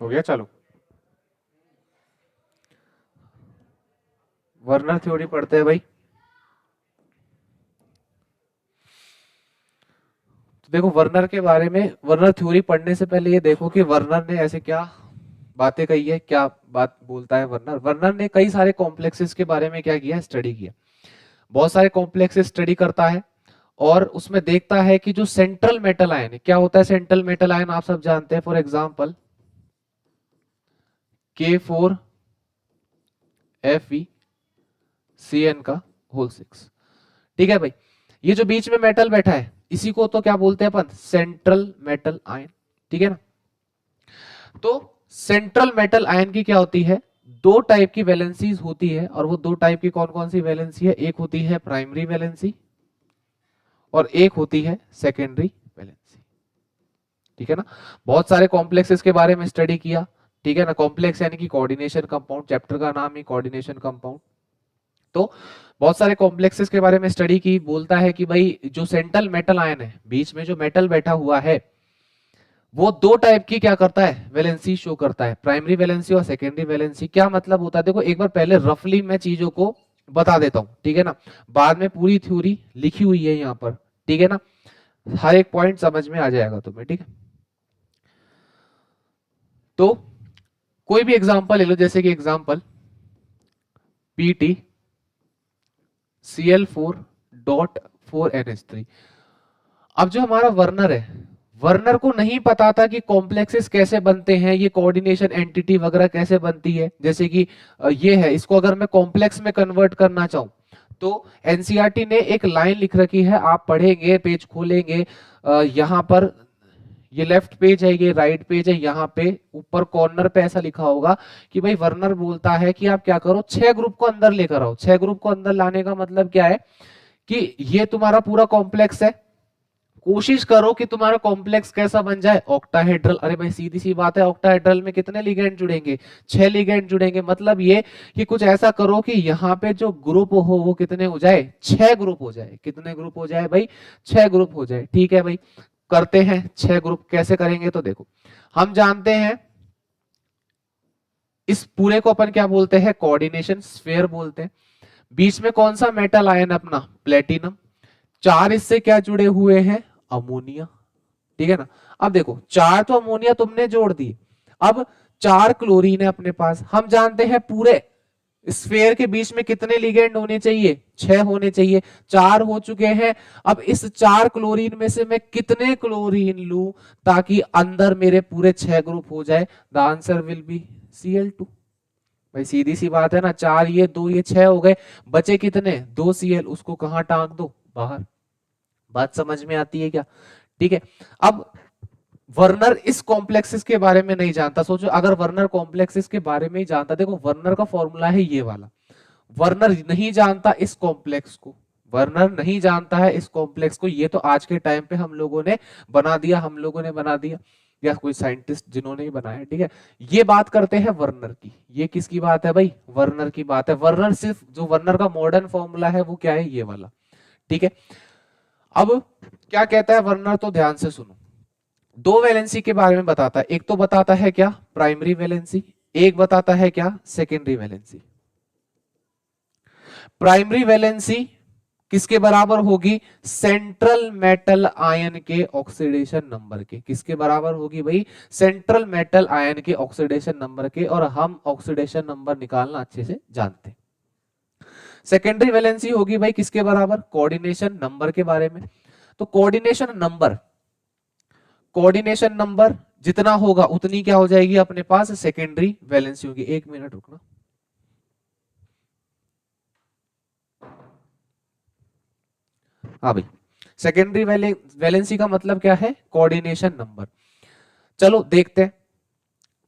हो गया, चलो वर्नर थ्योरी पढ़ते हैं भाई। तो देखो वर्नर के बारे में, वर्नर थ्योरी पढ़ने से पहले ये देखो कि वर्नर ने ऐसे क्या बातें कही है, क्या बात बोलता है वर्नर। वर्नर ने कई सारे कॉम्प्लेक्सेस के बारे में क्या किया, स्टडी किया। बहुत सारे कॉम्प्लेक्सेस स्टडी करता है और उसमें देखता है कि जो सेंट्रल मेटल आयन है, क्या होता है सेंट्रल मेटल आयन, आप सब जानते हैं। फॉर एग्जांपल K4Fe का होल 6। ठीक है भाई, ये जो बीच में मेटल बैठा है इसी को तो क्या बोलते हैं अपन, सेंट्रल मेटल आयन। ठीक है ना। तो सेंट्रल मेटल आयन की क्या होती है, दो टाइप की वैलेंसीज होती है। और वो दो टाइप की कौन कौन सी वैलेंसी है, एक होती है प्राइमरी वैलेंसी और एक होती है सेकेंडरी वैलेंसी। ठीक है ना। बहुत सारे कॉम्प्लेक्सेस के बारे में स्टडी किया। ठीक है ना। कॉम्प्लेक्स यानी कि कोऑर्डिनेशन कंपाउंड, चैप्टर का नाम ही कोऑर्डिनेशन कंपाउंड। तो बहुत सारे कॉम्प्लेक्सेस के बारे में स्टडी की। बोलता है कि भाई जो सेंट्रल मेटल आयन है, बीच में जो मेटल बैठा हुआ है, वो दो टाइप की क्या करता है, वैलेंसी शो करता है, प्राइमरी वैलेंसी और सेकेंडरी वैलेंसी। क्या मतलब होता है, देखो एक बार पहले रफली मैं चीजों को बता देता हूं। ठीक है ना। बाद में पूरी थ्योरी लिखी हुई है यहाँ पर। ठीक है ना। हर एक पॉइंट समझ में आ जाएगा तुम्हें। ठीक है। तो कोई भी एग्जांपल ले लो, जैसे कि एग्जांपल PtCl4.4NH3। अब जो हमारा वर्नर है, वर्नर को नहीं पता था कि कॉम्प्लेक्सेस कैसे बनते हैं, ये कोऑर्डिनेशन एंटिटी वगैरह कैसे बनती है। जैसे कि ये है, इसको अगर मैं कॉम्प्लेक्स में कन्वर्ट करना चाहूं तो एनसीईआरटी ने एक लाइन लिख रखी है, आप पढ़ेंगे, पेज खोलेंगे, यहां पर ये लेफ्ट पेज है, ये राइट पेज है, यहाँ पे ऊपर कॉर्नर पे ऐसा लिखा होगा कि भाई वर्नर बोलता है कि आप क्या करो, 6 ग्रुप को अंदर लेकर आओ। 6 ग्रुप को अंदर लाने का मतलब क्या है कि ये तुम्हारा पूरा कॉम्प्लेक्स है, कोशिश करो कि तुम्हारा कॉम्प्लेक्स कैसा बन जाए, ऑक्टाहेड्रल। अरे भाई सीधी सी बात है, ऑक्टाहेड्रल में कितने लिगेंड जुड़ेंगे, 6 लिगेंड जुड़ेंगे। मतलब ये कि कुछ ऐसा करो कि यहाँ पे जो ग्रुप हो वो कितने हो जाए, 6 ग्रुप हो जाए। कितने ग्रुप हो जाए भाई, 6 ग्रुप हो जाए। ठीक है भाई, करते हैं 6 ग्रुप। कैसे करेंगे तो देखो, हम जानते हैं इस पूरे को अपन क्या बोलते हैं, कोऑर्डिनेशन स्फीयर बोलते हैं। बीच में कौन सा मेटल आयन अपना, प्लेटिनम। 4 इससे क्या जुड़े हुए हैं, अमोनिया। ठीक है ना। अब देखो 4 तो अमोनिया तुमने जोड़ दी, अब 4 क्लोरीन है अपने पास। हम जानते हैं पूरे स्फेयर के बीच में कितने लिगेंड होने चाहिए, 6 होने चाहिए। 4 हो चुके हैं। अब इस 4 क्लोरीन में से मैं कितने क्लोरीन लूं ताकि अंदर मेरे पूरे 6 ग्रुप हो जाए, the answer will be Cl2। भाई सीधी सी बात है ना, 4 ये 2 ये 6 हो गए, बचे कितने, 2 Cl, उसको कहां टांग दो, बाहर। बात समझ में आती है क्या। ठीक है। अब वर्नर इस कॉम्प्लेक्सेस के बारे में नहीं जानता। सोचो अगर वर्नर कॉम्प्लेक्सेस के बारे में ही जानता, देखो वर्नर का फॉर्मूला है ये वाला, वर्नर नहीं जानता इस कॉम्प्लेक्स को, वर्नर नहीं जानता है इस कॉम्प्लेक्स को। ये तो आज के टाइम पे हम लोगों ने बना दिया, हम लोगों ने बना दिया, या कोई साइंटिस्ट जिन्होंने ही बनाया। ठीक है। ये बात करते हैं वर्नर की। ये किसकी बात है भाई, वर्नर की बात है। वर्नर सिर्फ जो वर्नर का मॉडर्न फॉर्मूला है वो क्या है, ये वाला। ठीक है। अब क्या कहता है वर्नर, तो ध्यान से सुनो। दो वैलेंसी के बारे में बताता है, एक तो बताता है क्या, प्राइमरी वैलेंसी, एक बताता है क्या, सेकेंडरी वैलेंसी। प्राइमरी वैलेंसी किसके बराबर होगी, सेंट्रल मेटल आयन के ऑक्सीडेशन नंबर के। किसके बराबर होगी भाई, सेंट्रल मेटल आयन के ऑक्सीडेशन नंबर के। और हम ऑक्सीडेशन नंबर निकालना अच्छे से जानते हैं। सेकेंडरी वैलेंसी होगी भाई किसके बराबर, कोऑर्डिनेशन नंबर के बारे में। तो कोऑर्डिनेशन नंबर जितना होगा उतनी क्या हो जाएगी अपने पास, सेकेंडरी वैलेंसी होगी। 1 मिनट रुकना। हाँ भाई, सेकेंडरी वैलेंसी का मतलब क्या है, कोऑर्डिनेशन नंबर। चलो देखते हैं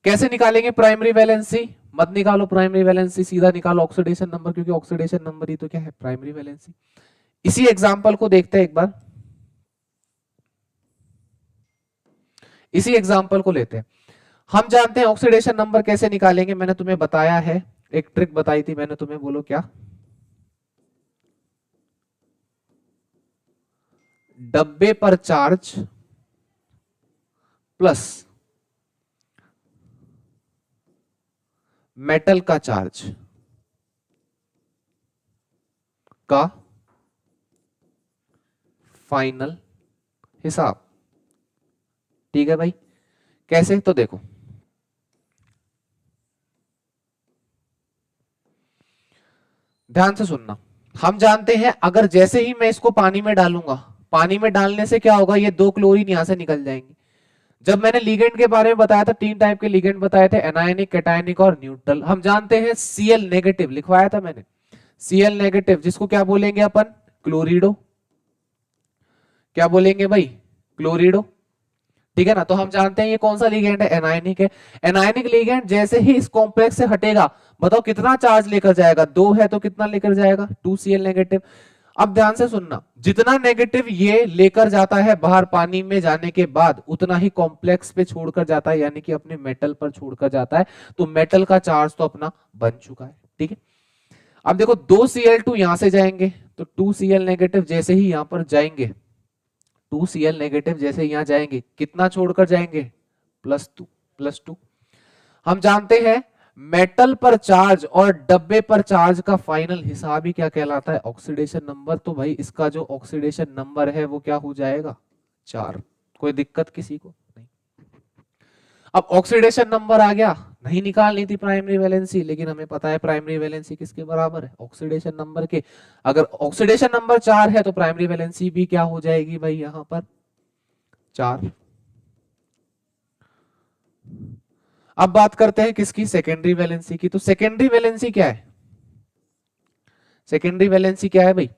कैसे निकालेंगे प्राइमरी वैलेंसी। मत निकालो प्राइमरी वैलेंसी, सीधा निकालो ऑक्सीडेशन नंबर, क्योंकि ऑक्सीडेशन नंबर ही तो क्या है, प्राइमरी वैलेंसी। इसी एग्जांपल को देखते हैं एक बार, इसी एग्जांपल को लेते हैं। हम जानते हैं ऑक्सीडेशन नंबर कैसे निकालेंगे, मैंने तुम्हें बताया है, एक ट्रिक बताई थी मैंने तुम्हें, बोलो क्या, डब्बे पर चार्ज प्लस मेटल का चार्ज का फाइनल हिसाब। ठीक है भाई, कैसे? तो देखो, ध्यान से सुनना। हम जानते हैं अगर जैसे ही मैं इसको पानी में डालूंगा, पानी में डालने से क्या होगा, ये दो क्लोरीन यहां से निकल जाएंगे। जब मैंने लिगेंड के बारे में बताया था, तीन टाइप के लिगेंड बताए थे, एनायनिक, कैटायनिक और न्यूट्रल। हम जानते हैं Cl नेगेटिव लिखवाया था मैंने, Cl नेगेटिव जिसको क्या बोलेंगे अपन, क्लोरिडो। क्या बोलेंगे भाई, क्लोरिडो। ठीक है ना, तो हम जानते हैं ये कौन सा लिगेंड है, एनायनिक है। एनायनिक लिगेंड जैसे ही इस कॉम्प्लेक्स से हटेगा, बताओ कितना चार्ज लेकर जाएगा, दो है तो कितना लेकर जाएगा, 2Cl नेगेटिव। अब ध्यान से सुनना, जितना नेगेटिव ये लेकर जाता है बाहर पानी में जाने के बाद, उतना ही कॉम्प्लेक्स पे छोड़कर जाता है, यानी कि अपने मेटल पर छोड़कर जाता है। तो मेटल का चार्ज तो अपना बन चुका है। ठीक है, अब देखो 2Cl2 यहां से जाएंगे, तो 2Cl नेगेटिव जैसे ही यहां पर जाएंगे, 2Cl नेगेटिव जैसे यहां जाएंगे, कितना छोड़कर जाएंगे, +2, +2। हम जानते हैं मेटल पर चार्ज और डब्बे पर चार्ज का फाइनल हिसाब ही क्या कहलाता है, ऑक्सीडेशन नंबर। तो भाई इसका जो ऑक्सीडेशन नंबर है वो क्या हो जाएगा, 4। कोई दिक्कत किसी को नहीं। अब ऑक्सीडेशन नंबर आ गया, नहीं निकालनी थी प्राइमरी वैलेंसी, लेकिन हमें पता है प्राइमरी वैलेंसी किसके बराबर है, ऑक्सीडेशन नंबर के। अगर ऑक्सीडेशन नंबर 4 है तो प्राइमरी वैलेंसी भी क्या हो जाएगी भाई, यहां पर 4। अब बात करते हैं किसकी, सेकेंडरी वैलेंसी की। तो सेकेंडरी वैलेंसी क्या है, सेकेंडरी वैलेंसी क्या है भाई,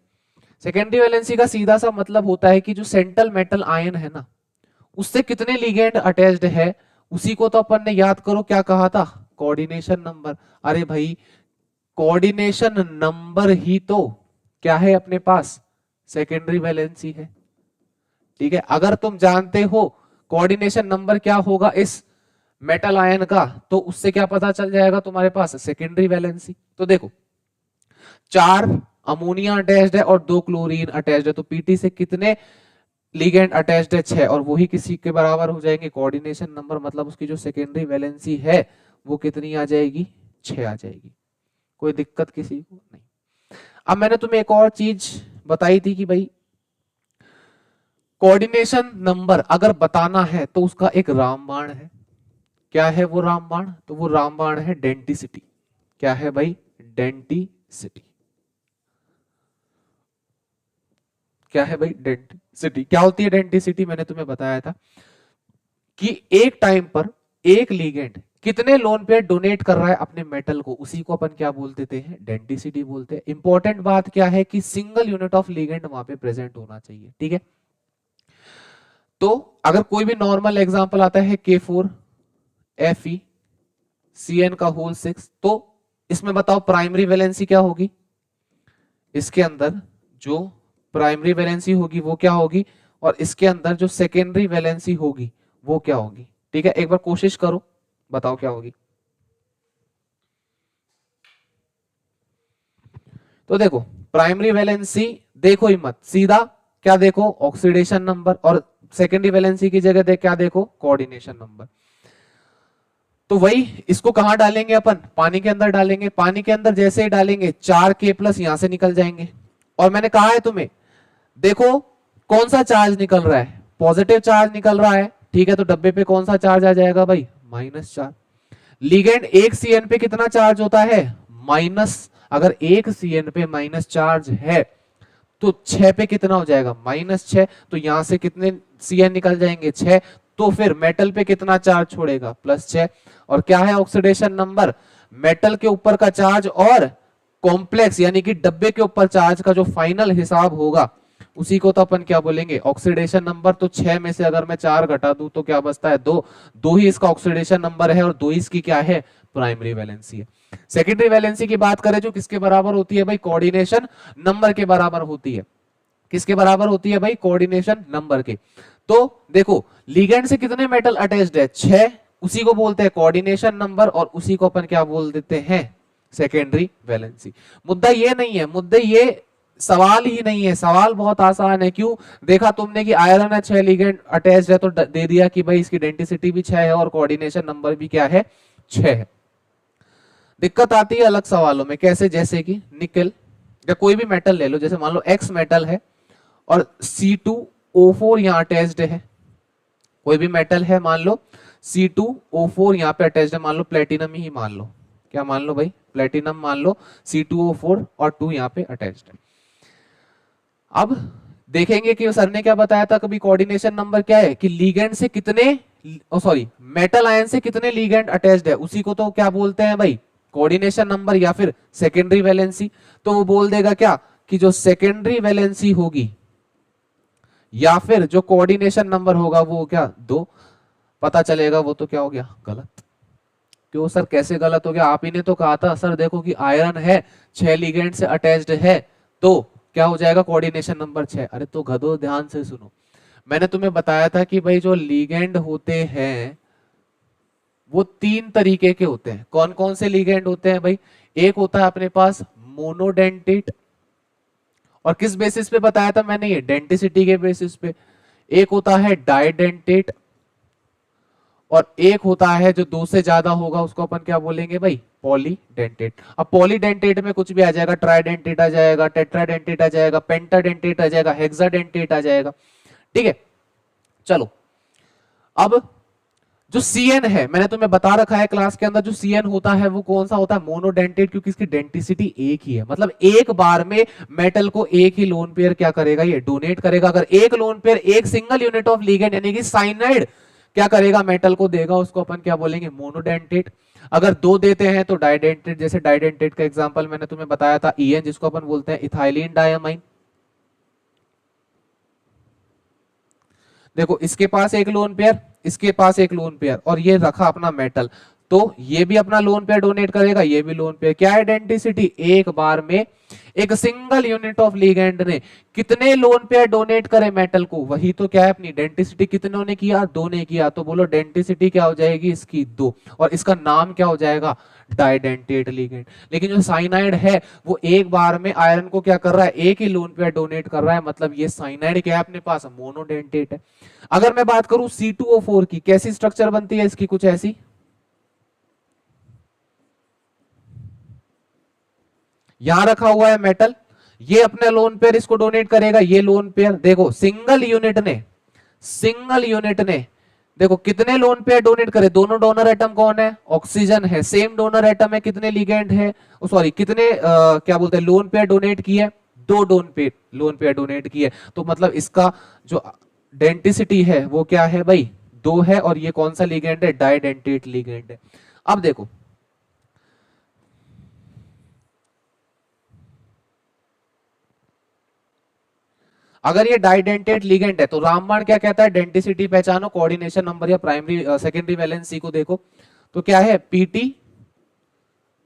सेकेंडरी वैलेंसी का सीधा सा मतलब होता है कि जो सेंट्रल मेटल आयन है ना, उससे कितने लिगेंड अटैच्ड है, उसी को तो अपन ने याद करो क्या कहा था, कोऑर्डिनेशन नंबर। अरे भाई कोऑर्डिनेशन नंबर ही तो क्या है अपने पास, सेकेंडरी वैलेंसी है। ठीक है, अगर तुम जानते हो कोऑर्डिनेशन नंबर क्या होगा इस मेटल आयन का, तो उससे क्या पता चल जाएगा तुम्हारे पास, सेकेंडरी वैलेंसी। तो देखो 4 अमोनिया अटैच्ड है और 2 क्लोरीन अटैच्ड है, तो पीटी से कितने लिगेंड अटैच्ड है, 6, और वही किसी के बराबर हो जाएंगे कोऑर्डिनेशन नंबर, मतलब उसकी जो सेकेंडरी वैलेंसी है वो कितनी आ जाएगी, 6 आ जाएगी। कोई दिक्कत किसी को नहीं। अब मैंने तुम्हें एक और चीज बताई थी कि भाई कोऑर्डिनेशन नंबर अगर बताना है तो उसका एक रामबाण है। क्या है वो रामबाण, तो वो रामबाण है डेंटिसिटी। क्या है भाई, डेंटिसिटी। क्या है भाई, डेंटिसिटी। क्या होती है डेंटिसिटी, मैंने तुम्हें बताया था कि एक टाइम पर एक लीगेंड कितने लोन पेयर डोनेट कर रहा है अपने मेटल को, उसी को अपन क्या बोल देते हैं, डेंटिसिटी बोलते हैं। इंपॉर्टेंट बात क्या है कि सिंगल यूनिट ऑफ लीगेंड वहां पे प्रेजेंट होना चाहिए। ठीक है, तो अगर कोई भी नॉर्मल एग्जांपल आता है Fe CN का होल 6, तो इसमें बताओ प्राइमरी वैलेंसी क्या होगी, इसके अंदर जो प्राइमरी वैलेंसी होगी वो क्या होगी, और इसके अंदर जो सेकेंडरी वैलेंसी होगी वो क्या होगी। ठीक है, एक बार कोशिश करो, बताओ क्या होगी। तो देखो प्राइमरी वैलेंसी देखो ही मत, सीधा क्या देखो, ऑक्सीडेशन नंबर, और सेकेंडरी वैलेंसी की जगह देख क्या देखो, कोऑर्डिनेशन नंबर। तो वही इसको कहां डालेंगे अपन, पानी के अंदर डालेंगे। पानी के अंदर जैसे ही डालेंगे 4K+ यहां से निकल जाएंगे। और मैंने कहा है तुम्हें, देखो कौन सा चार्ज निकल रहा है, पॉजिटिव चार्ज निकल रहा है। ठीक है, तो डब्बे पे कौन सा चार्ज आ जाएगा भाई, -4। लिगेंड एक CN पे कितना चार्ज होता है, माइनस। अगर एक CN पे माइनस चार्ज है तो 6 पे कितना हो जाएगा, -6। तो यहां से कितने CN निकल जाएंगे, 6। तो फिर मेटल पे कितना चार्ज छोड़ेगा, +6। और क्या है ऑक्सीडेशन नंबर, मेटल के ऊपर का चार्ज और कॉम्प्लेक्स यानी कि डब्बे के ऊपर चार्ज का जो फाइनल हिसाब होगा उसी को तो अपन क्या बोलेंगे, ऑक्सीडेशन नंबर। तो 6 में से अगर मैं 4 घटा दूं तो क्या बचता है, 2। 2 ही इसका ऑक्सीडेशन नंबर है और 2 इसकी क्या है, प्राइमरी वैलेंसी है। सेकेंडरी वैलेंसी की बात करें जो किसके बराबर होती है भाई, कोऑर्डिनेशन नंबर के बराबर होती है। किसके बराबर होती है भाई, कोऑर्डिनेशन नंबर के। तो देखो लिगेंड से कितने मेटल अटैच्ड है, 6, उसी को बोलते हैं कोऑर्डिनेशन नंबर, और उसी को अपन क्या बोल देते हैं, सेकेंडरी वैलेंसी। मुद्दा ये नहीं है, मुद्दे ये सवाल ही नहीं है, सवाल बहुत आसान है। क्यों, देखा तुमने कि आयरन है 6 लिगेंड अटैच्ड है, तो दे दिया कि भाई इसकी डेंसिटी भी 6 है और कोऑर्डिनेशन नंबर भी क्या है, 6 है। दिक्कत आती है अलग सवालों में, कैसे, जैसे कि निकल या कोई भी मेटल ले लो, जैसे मान लो एक्स मेटल है और C2O4 यहाँ अटैच्ड है, कोई भी मेटल है मान लो C2O4 यहाँ पे अटैच्ड है, मान लो प्लेटिनम ही मान लो, क्या मान लो भाई, प्लेटिनम मान लो, C2O4 और 2 यहाँ पे अटैच्ड है। अब देखेंगे कि सर ने क्या बताया था, कभी कोऑर्डिनेशन नंबर क्या है कि लीगेंड से कितने, सॉरी मेटल आयन से कितने लीगेंड अटैच्ड है, उसी को तो क्या बोलते हैं भाई, कोऑर्डिनेशन नंबर या फिर सेकेंडरी वैलेंसी। तो वो बोल देगा क्या कि जो सेकेंडरी वैलेंसी होगी या फिर जो कोऑर्डिनेशन नंबर होगा वो क्या 2 पता चलेगा, वो तो क्या हो गया गलत। क्यों सर, कैसे गलत हो गया, आप ही ने तो कहा था सर देखो कि आयरन है 6 लिगेंड से अटैच्ड है तो क्या हो जाएगा कोऑर्डिनेशन नंबर 6। अरे तो गधो ध्यान से सुनो, मैंने तुम्हें बताया था कि भाई जो लिगेंड होते हैं वो 3 तरीके के होते हैं। कौन कौन से लिगेंड होते हैं भाई, एक होता है अपने पास मोनोडेंटेट, और किस बेसिस पे बताया था मैंने, ये डेंटिसिटी के बेसिस पे। एक होता है डाइडेंटेट और एक होता है जो 2 से ज्यादा होगा उसको अपन क्या बोलेंगे भाई, पॉलीडेंटेट। अब पॉलीडेंटेट में कुछ भी आ जाएगा, ट्राइडेंटेट आ जाएगा, टेट्राडेंटेट आ जाएगा, पेंटाडेंटेट आ जाएगा, हेक्साडेंटेट आ जाएगा, ठीक है। चलो अब जो सीएन है मैंने तुम्हें बता रखा है क्लास के अंदर, जो सीएन होता है वो कौन सा होता है, मोनोडेंटेट, क्योंकि इसकी डेंटिसिटी एक ही है, मतलब एक बार में मेटल को एक ही लोन पेयर क्या करेगा, ये डोनेट करेगा। अगर एक लोन पेयर एक सिंगल यूनिट ऑफ लिगेंड यानी कि साइनाइड क्या करेगा, मेटल को देगा, उसको अपन क्या बोलेंगे, मोनोडेंटेट। अगर 2 देते हैं तो डाइडेंटेट, जैसे डाइडेंटेट का एग्जांपल मैंने तुम्हें बताया था ईएन, जिसको अपन बोलते हैं इथाइलिन डायमाइन। देखो इसके पास एक लोन पेयर, इसके पास एक लोन पेयर, और ये रखा अपना मेटल, तो ये भी अपना लोन पेयर डोनेट करेगा, ये भी लोन पेयर। क्या आइडेंटिसिटी, एक बार में एक सिंगल यूनिट ऑफ लिगेंड ने कितने लोन पेयर डोनेट करे मेटल को, वही तो क्या है अपनी डेंटिसिटी, कितनों ने किया, 2 ने किया, तो बोलो डेंटिसिटी क्या हो जाएगी इसकी 2, और इसका नाम क्या हो जाएगा, डाइडेंटेट लिगेंड। लेकिन जो साइनाइड है वो एक बार में आयरन को क्या कर रहा है, एक ही लोन पेयर डोनेट कर रहा है, मतलब ये साइनाइड क्या है अपने पास, मोनोडेंटेट है। अगर मैं बात करूं C2O4 की, कैसी स्ट्रक्चर बनती है इसकी, कुछ ऐसी, यहां रखा हुआ है मेटल, ये अपने लोन पेयर इसको डोनेट करेगा, ये लोन पेयर देखो सिंगल यूनिट ने देखो कितने लोन पेयर डोनेट करे, दोनों डोनर एटम कौन है, ऑक्सीजन है, सेम डोनर एटम है, कितने लिगेंड है, सॉरी कितने क्या बोलते हैं लोन पेयर डोनेट किए, 2 लोन पेयर डोनेट किए, तो मतलब इसका जो डेंटिसिटी है वो क्या है भाई, 2 है, और ये कौन सा लिगेंड है, डाइडेंटेट लिगेंड है। अब देखो अगर ये डाइडेंटेट लिगेंड है तो रामबाण क्या कहता है, डेंटिसिटी पहचानो, कोऑर्डिनेशन नंबर या प्राइमरी सेकेंडरी वैलेंसी को देखो, तो क्या है पीटी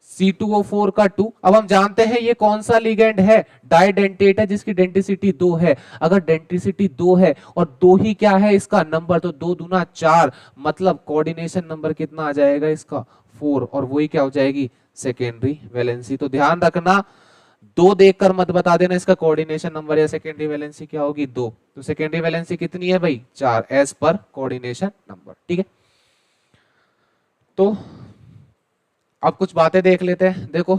C2O4 का 2। अब हम जानते हैं ये कौन सा लिगेंड है, डाइडेंटेट है, जिसकी डेंटिसिटी 2 है। अगर डेंटिसिटी 2 है और 2 ही क्या है इसका नंबर, तो 2 दूना 4, मतलब कोऑर्डिनेशन नंबर कितना आ जाएगा इसका 4, और वही क्या हो जाएगी सेकेंडरी वैलेंसी। तो ध्यान रखना 2 देखकर मत बता देना इसका कोऑर्डिनेशन नंबर या सेकेंडरी वैलेंसी क्या होगी 2, तो सेकेंडरी वैलेंसी कितनी है भाई 4 एज पर कोऑर्डिनेशन नंबर, ठीक है। तो अब कुछ बातें देख लेते हैं। देखो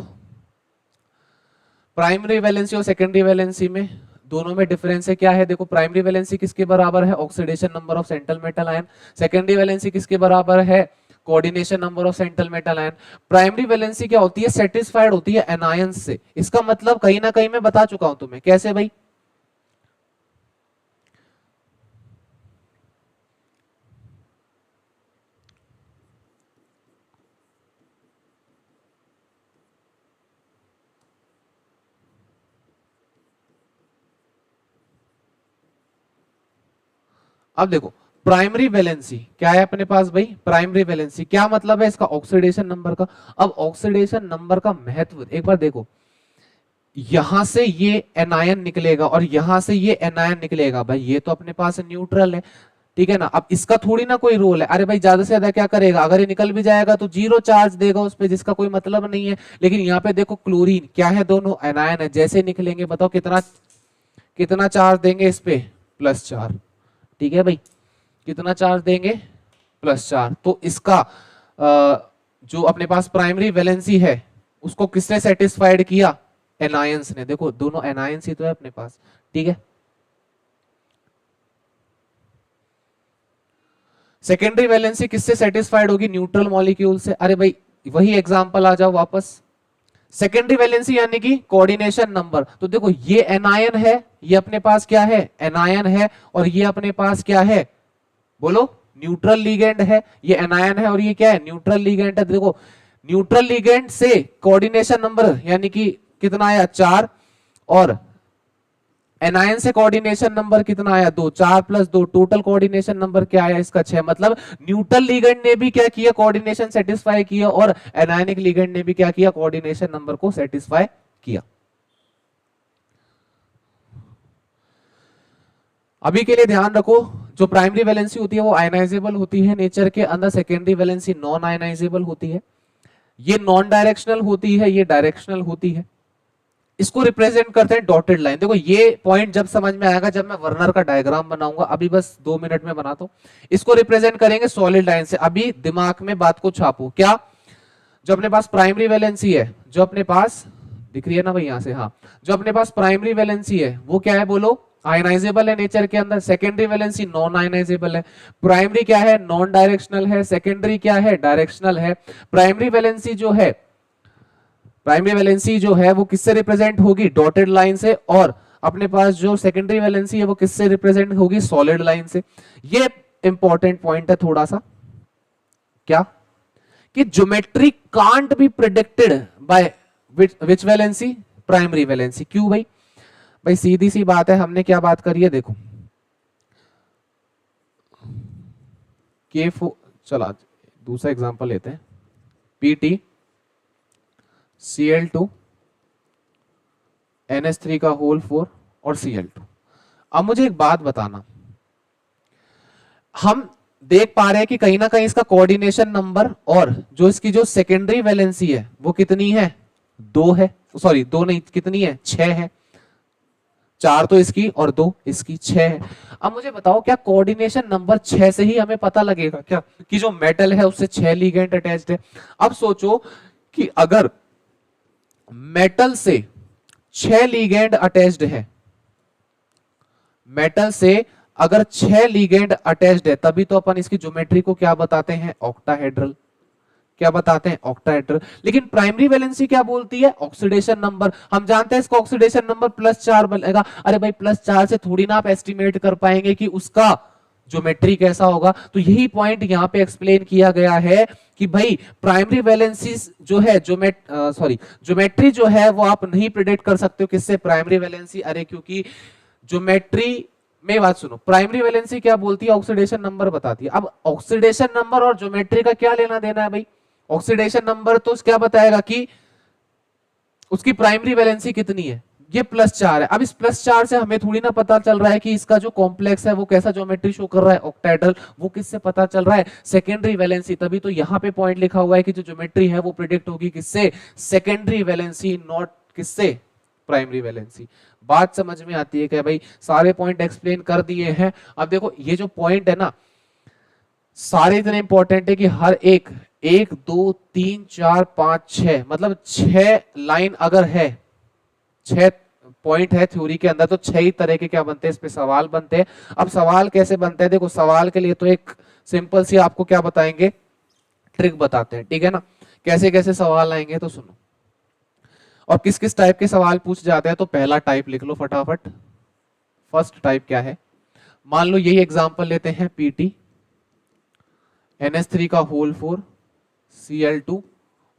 प्राइमरी वैलेंसी और सेकेंडरी वैलेंसी में दोनों में डिफरेंस है, क्या है देखो, प्राइमरी वैलेंसी किसके बराबर है, oxidation number of central metal ion. Secondary valency किसके बराबर है, coordination number of central metal ion. Primary valency क्या होती है, सेटिस्फाइड होती है एनायंस से। इसका मतलब कहीं ना कहीं मैं बता चुका हूं तुम्हें, कैसे भाई, अब देखो प्राइमरी वैलेंसी क्या है अपने पास भाई, प्राइमरी वैलेंसी क्या मतलब है इसका, ऑक्सीडेशन नंबर का। अब ऑक्सीडेशन नंबर का महत्व एक बार देखो, यहां से ये एनायन निकलेगा और यहां से ये एनायन निकलेगा, भाई ये तो अपने पास न्यूट्रल है, ठीक है ना। अब इसका थोड़ी ना कोई रोल है, अरे भाई ज्यादा से ज्यादा क्या करेगा, अगर ये निकल भी जाएगा तो 0 चार्ज देगा उस पे, जिसका कोई मतलब नहीं है। लेकिन यहाँ पे देखो क्लोरीन क्या है, दोनों एनायन है, जैसे निकलेंगे बताओ कितना कितना चार्ज देंगे इस पे, +4, ठीक है भाई, कितना चार्ज देंगे, +4। तो इसका जो अपने पास प्राइमरी वैलेंसी है उसको किसने सेटिस्फाइड किया? एनायंस ने। देखो दोनों एनायंस ही तो है अपने पास, ठीक है। सेकेंडरी वैलेंसी किससे सेटिस्फाइड होगी? न्यूट्रल मॉलिक्यूल से। अरे भाई वही एग्जांपल आ जाओ वापस। सेकेंडरी वैलेंसी यानी कि कोऑर्डिनेशन नंबर। तो देखो ये एनायन है, ये अपने पास क्या है? एनायन है। और ये अपने पास क्या है? बोलो, न्यूट्रल लिगेंड है। ये एनायन है और ये क्या है? न्यूट्रल लिगेंड है। देखो न्यूट्रल लिगेंड से कोऑर्डिनेशन नंबर यानी कि कितना आया? 4। और एनायन से कोऑर्डिनेशन नंबर कितना आया? 2। 4 + 2 टोटल कोऑर्डिनेशन नंबर क्या आया इसका? 6। मतलब न्यूट्रल लिगेंड ने भी क्या किया? कोऑर्डिनेशन सेटिस्फाई किया। और एनायनिक लिगेंड ने भी क्या किया? कोऑर्डिनेशन नंबर को सेटिस्फाई किया। अभी के लिए ध्यान रखो, जो प्राइमरी वैलेंसी होती है वो आयनाइजेबल होती है नेचर के अंदर, सेकेंडरी वैलेंसी नॉन आयनाइजेबल होती है। ये नॉन डायरेक्शनल होती है, ये डायरेक्शनल होती है। इसको रिप्रेजेंट करते हैं डॉटेड लाइन। देखो ये पॉइंट जब समझ में आएगा जब मैं वर्नर का डायग्राम बनाऊंगा, अभी बस 2 मिनट में बनाता हूं। इसको रिप्रेजेंट करेंगे सॉलिड लाइन से। अभी दिमाग में बात को छापो। क्या? जो अपने पास प्राइमरी वैलेंसी है, जो अपने पास दिख रही है ना भाई यहां से, हाँ, जो अपने पास प्राइमरी वैलेंसी है वो क्या है? बोलो, आयनाइजेबल है नेचर के अंदर। सेकेंडरी वैलेंसी नॉन आयनाइजेबल है। प्राइमरी क्या है? नॉन डायरेक्शनल है। सेकेंडरी क्या है? डायरेक्शनल है। प्राइमरी वैलेंसी जो है, प्राइमरी वैलेंसी जो है वो किससे रिप्रेजेंट होगी? डॉटेड लाइन से। और अपने पास जो सेकेंडरी वैलेंसी है वो किससे रिप्रेजेंट होगी? सॉलिड लाइन से। ये इंपॉर्टेंट पॉइंट है थोड़ा सा। क्या? कि geometry can't be predicted by which valency? Primary valency. क्यों भाई? भाई सीधी सी बात है, हमने क्या बात करी है देखो, चला दूसरा एग्जांपल लेते हैं। पीटी Cl2 NH3 का होल 4 और Cl2। अब मुझे एक बात बताना, हम देख पा रहे हैं कि कहीं ना कहीं इसका कोऑर्डिनेशन नंबर और जो इसकी जो सेकेंडरी वैलेंसी है वो कितनी है? 2 है। सॉरी 2 नहीं, कितनी है? 6 है। 4 तो इसकी और 2 इसकी, 6 है। अब मुझे बताओ, क्या कोऑर्डिनेशन नंबर 6 से ही हमें पता लगेगा क्या कि जो मेटल है उससे 6 लिगेंड अटैच्ड है? अब सोचो कि अगर मेटल से 6 लिगेंड अटैच्ड है, मेटल से अगर 6 लिगेंड अटैच्ड है, तभी तो अपन इसकी ज्योमेट्री को क्या बताते हैं? ऑक्टाहेड्रल। क्या बताते हैं? ऑक्टाहेड्रल। लेकिन प्राइमरी वैलेंसी क्या बोलती है? Oxidation number. हम जानते हैं इसका ऑक्सीडेशन नंबर +4 बनेगा। अरे भाई +4 से थोड़ी ना आप एस्टिमेट कर पाएंगे कि उसका ज्योमेट्री कैसा होगा। तो यही पॉइंट यहां पे एक्सप्लेन किया गया है कि भाई प्राइमरी वैलेंसी जो है, ज्योमेट्री जो है वो आप नहीं प्रिडिक्ट कर सकते हो। किससे? Primary valency. अरे क्योंकि ज्योमेट्री में, बात सुनो, प्राइमरी वैलेंसी क्या बोलती है? ऑक्सीडेशन नंबर बताती है। अब ऑक्सीडेशन नंबर और ज्योमेट्री का क्या लेना देना है भाई? ऑक्सीडेशन नंबर तो क्या बताएगा कि उसकी प्राइमरी वैलेंसी कितनी है, ये +4 है। अब इस +4 से हमें थोड़ी ना पता चल रहा है कि इसका जो कॉम्प्लेक्स है वो कैसा ज्योमेट्री शो कर रहा है? ऑक्टाहेड्रल। वो किससे पता चल रहा है? Secondary valency. तभी तो यहाँ पे पॉइंट लिखा हुआ है कि जो ज्योमेट्री है वो प्रिडिक्ट होगी किससे? सेकेंडरी वैलेंसी, नॉट किससे? Primary valency. बात समझ में आती है क्या भाई? सारे पॉइंट एक्सप्लेन कर दिए हैं। अब देखो ये जो पॉइंट है ना, सारे इतने इंपॉर्टेंट है कि हर एक 1 2 3 4 5 6, मतलब 6 लाइन अगर है, 6 पॉइंट है थ्योरी के अंदर, तो 6 ही तरह के क्या बनते हैं? इस पे सवाल बनते हैं। अब सवाल कैसे बनते हैं? देखो सवाल के लिए तो एक सिंपल सी आपको क्या बताएंगे? ट्रिक बताते हैं, ठीक है ना? कैसे कैसे सवाल आएंगे तो सुनो। और किस किस टाइप के सवाल पूछ जाते हैं, तो पहला टाइप लिख लो फटाफट। फर्स्ट टाइप क्या है? मान लो यही एग्जांपल लेते हैं, पीटी NH3 का होल 4 Cl2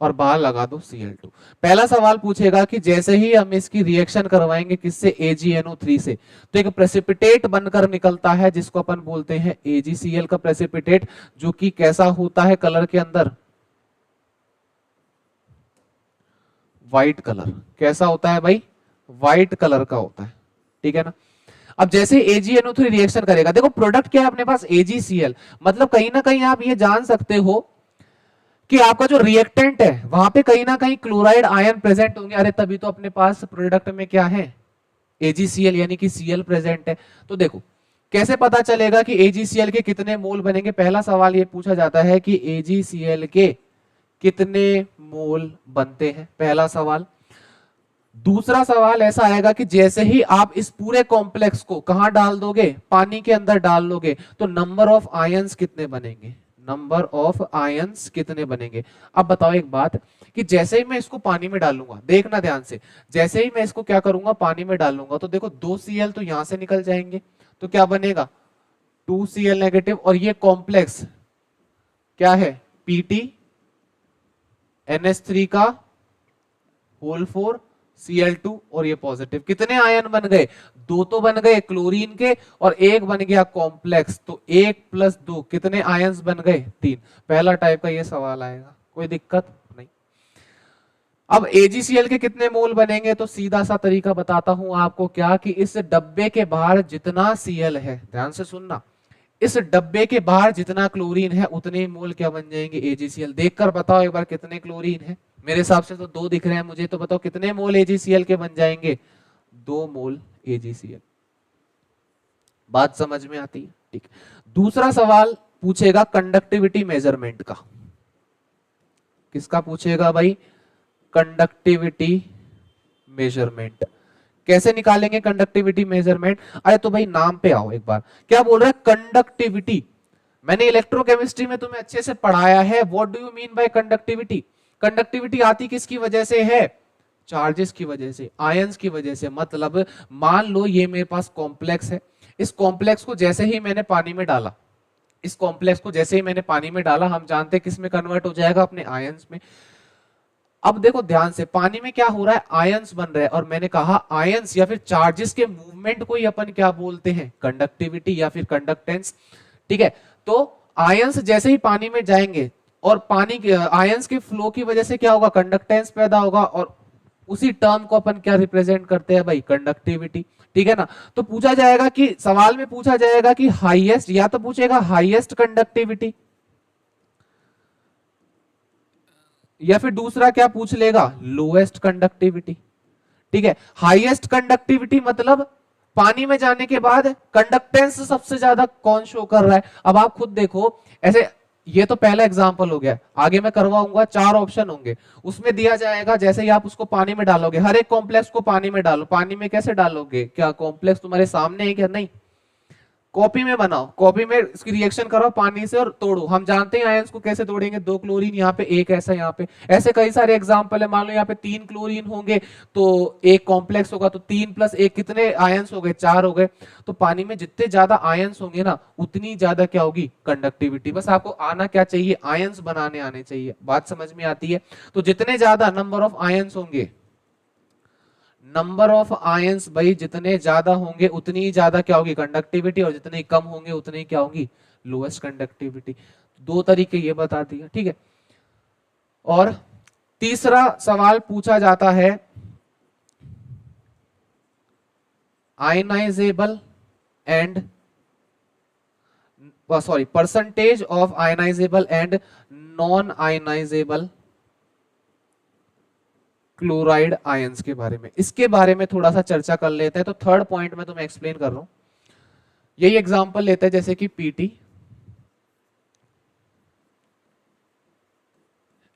और बाहर लगा दो Cl2। पहला सवाल पूछेगा कि जैसे ही हम इसकी रिएक्शन करवाएंगे किससे? AgNO3 से, तो एक प्रेसिपिटेट बनकर निकलता है जिसको अपन बोलते हैं AgCl का प्रेसिपिटेट, जो कि कैसा होता है कलर के अंदर? White colour. कैसा होता है भाई? व्हाइट कलर का होता है, ठीक है ना? अब जैसे AgNO3 रिएक्शन करेगा, देखो प्रोडक्ट क्या है अपने पास? AgCl। मतलब कहीं ना कहीं आप ये जान सकते हो कि आपका जो रिएक्टेंट है वहां पे कहीं ना कहीं क्लोराइड आयन प्रेजेंट होंगे। अरे तभी तो अपने पास प्रोडक्ट में क्या है? AgCl, यानी कि Cl प्रेजेंट है। तो देखो कैसे पता चलेगा कि AgCl के कितने मोल बनेंगे? पहला सवाल ये पूछा जाता है कि AgCl के कितने मोल बनते हैं, पहला सवाल। दूसरा सवाल ऐसा आएगा कि जैसे ही आप इस पूरे कॉम्प्लेक्स को कहां डाल दोगे, पानी के अंदर डाल दोगे, तो नंबर ऑफ आयंस कितने बनेंगे, नंबर ऑफ आयंस कितने बनेंगे। अब बताओ एक बात, कि जैसे ही मैं इसको पानी में डालूंगा, देखना ध्यान से, जैसे ही मैं इसको क्या करूंगा, पानी में डालूंगा, तो देखो 2Cl तो यहां से निकल जाएंगे, तो क्या बनेगा 2Cl नेगेटिव, और ये कॉम्प्लेक्स क्या है, Pt NH3 का होल 4 Cl2, और ये पॉजिटिव, कितने आयन बन गए, दो तो बन गए क्लोरीन के, और एक बन गया कॉम्प्लेक्स, तो 1 + 2 कितने आयंस बन गए, 3। पहला टाइप का ये सवाल आएगा, कोई दिक्कत नहीं। अब AgCl के कितने मोल बनेंगे, तो सीधा सा तरीका बताता हूं आपको, क्या कि इस डब्बे के बाहर जितना Cl है, ध्यान से सुनना, इस डब्बे के बाहर जितना क्लोरीन है उतने मोल क्या बन जाएंगे, AgCl। देखकर बताओ एक बार कितने क्लोरीन है, मेरे हिसाब से तो 2 दिख रहे हैं मुझे, तो बताओ कितने मोल AgCl के बन जाएंगे, 2 मोल AgCl। बात समझ में आती है, ठीक। दूसरा सवाल पूछेगा कंडक्टिविटी मेजरमेंट का, किसका पूछेगा भाई, कंडक्टिविटी मेजरमेंट। कैसे निकालेंगे कंडक्टिविटी मेजरमेंट, अरे तो भाई नाम पे आओ एक बार, क्या बोल रहा है कंडक्टिविटी, मैंने इलेक्ट्रोकेमिस्ट्री में तुम्हें अच्छे से पढ़ाया है, what do you mean by conductivity. Conductivity आती किसकी वजह से है, चार्जेस की वजह से, आयंस की वजह से। मतलब मान लो ये मेरे पास कॉम्प्लेक्स है, इस कॉम्प्लेक्स को जैसे ही मैंने पानी में डाला, इस कॉम्प्लेक्स को जैसे ही मैंने पानी में डाला, हम जानते हैं किस में कन्वर्ट हो जाएगा, अपने आयंस में। अब देखो ध्यान से, पानी में क्या हो रहा है, आयंस बन रहे हैं, और मैंने कहा आयंस या फिर चार्जेस के मूवमेंट को ही अपन क्या बोलते हैं, कंडक्टिविटी या फिर कंडक्टेंस, ठीक है। तो आयंस जैसे ही पानी में जाएंगे, और पानी के आयंस के फ्लो की वजह से क्या होगा, कंडक्टेंस पैदा होगा, और उसी टर्म को अपन क्या रिप्रेजेंट करते हैं भाई, कंडक्टिविटी, ठीक है ना। तो पूछा जाएगा कि, सवाल में पूछा जाएगा कि हाईएस्ट, या तो पूछेगा हाईएस्ट कंडक्टिविटी, या फिर दूसरा क्या पूछ लेगा, लोएस्ट कंडक्टिविटी, ठीक है। हाईएस्ट कंडक्टिविटी मतलब पानी में जाने के बाद कंडक्टेंस सबसे ज्यादा कौन शो कर रहा है। अब आप खुद देखो, ऐसे ये तो पहला एग्जांपल हो गया, आगे मैं करवाऊंगा, 4 ऑप्शन होंगे, उसमें दिया जाएगा जैसे ही आप उसको पानी में डालोगे, हर एक कॉम्प्लेक्स को पानी में डालो, पानी में कैसे डालोगे, क्या कॉम्प्लेक्स तुम्हारे सामने है क्या, नहीं, कॉपी में बनाओ, कॉपी में इसकी रिएक्शन करो पानी से और तोड़ो। हम जानते हैं आयंस को कैसे तोड़ेंगे, 2 क्लोरीन यहाँ पे, एक ऐसा यहाँ पे, ऐसे कई सारे एग्जांपल है। मान लो यहाँ पे 3 क्लोरीन होंगे, तो एक कॉम्प्लेक्स होगा, तो 3 + 1 कितने आयंस हो गए, 4 हो गए। तो पानी में जितने ज्यादा आयंस होंगे ना, उतनी ज्यादा क्या होगी, कंडक्टिविटी। बस आपको आना क्या चाहिए, आयंस बनाने आने चाहिए, बात समझ में आती है। तो जितने ज्यादा नंबर ऑफ आयंस होंगे, नंबर ऑफ आयंस भाई जितने ज्यादा होंगे उतनी ही ज्यादा क्या होगी, कंडक्टिविटी, और जितने कम होंगे उतनी क्या होगी, लोएस्ट कंडक्टिविटी। 2 तरीके ये बता दिए, ठीक है। और तीसरा सवाल पूछा जाता है, ionisable and, sorry, percentage of ionisable and non ionisable chloride ions के बारे में, इसके बारे में थोड़ा सा चर्चा कर लेते हैं। तो थर्ड पॉइंट में तुम्हें एक्सप्लेन कर रहा हूं, यही एग्जांपल लेते हैं, जैसे कि Pt